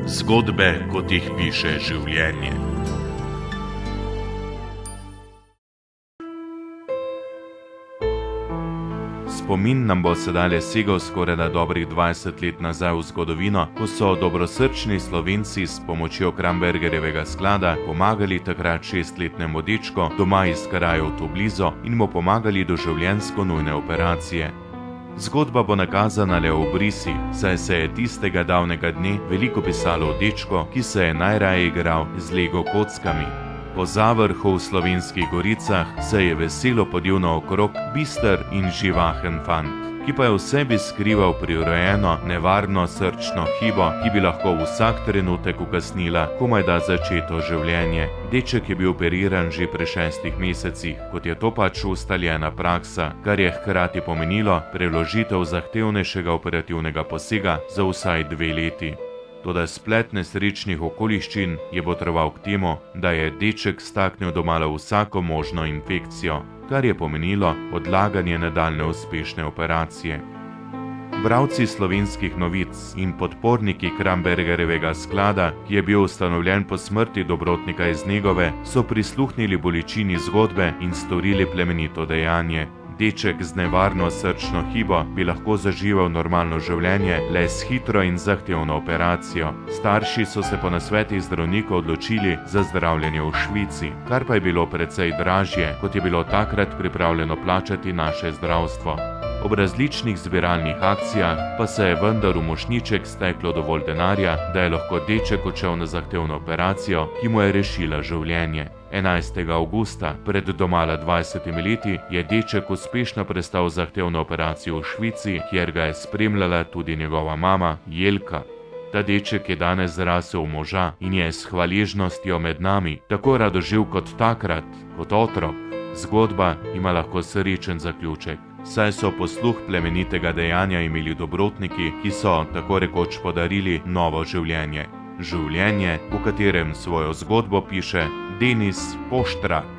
Zgodbe, kot jih piše življenje. Spomin nam bo sedaj segal skorajda dobrih 20 let nazaj v zgodovino, ko so dobrosrčni Slovenci s pomočjo Krambergerjevega sklada pomagali takrat 6-letnemu dečku doma iz krajev tu blizu in mu pomagali do življenjsko nujne operacije. Zgodba bo nakazana le v obrisi, saj se je tistega davnega dne veliko pisalo o dečku, ki se je najraje igral z Lego kockami. Po zavrhu v Slovenskih goricah se je veselo podil naokrog bister in živahen fant, ki pa je v sebi skrival prirojeno, nevarno srčno hibo, ki bi lahko vsak trenutek ukasnila komajda začeto življenje. Deček je bil operiran že pri 6 mesecih, kot je to pač ustaljena praksa, kar je hkrati pomenilo preložitev zahtevnejšega operativnega posega za vsaj 2 leti. Toda splet nesrečnih okoliščin je botroval k temu, da je deček staknil domala vsako možno infekcijo, kar je pomenilo odlaganje nadaljne uspešne operacije. Bralci Slovenskih novic in podporniki Krambergerjevega sklada, ki je bil ustanovljen po smrti dobrotnika iz Negove, so prisluhnili bolečini zgodbe in storili plemenito dejanje. Deček z nevarno srčno hibo bi lahko zaživel normalno življenje le s hitro in zahtevno operacijo. Starši so se po nasvetih zdravnikov odločili za zdravljenje v Švici, kar pa je bilo precej dražje, kot je bilo takrat pripravljeno plačati naše zdravstvo. Ob različnih zbiralnih akcijah pa se je vendar v mošnjiček steklo dovolj denarja, da je lahko deček odšel na zahtevno operacijo, ki mu je rešila življenje. 11. avgusta, pred domala 20 leti, je deček uspešno prestal zahtevno operacijo v Švici, kjer ga je spremljala tudi njegova mama Jelka. Ta deček je danes zrasel v moža in je s hvaležnostjo med nami, tako radoživ kot takrat, kot otrok. Zgodba ima lahko srečen zaključek, saj so posluh plemenitega dejanja imeli dobrotniki, ki so tako rekoč podarili novo življenje. Življenje, v katerem svojo zgodbo piše Denis Poštrak.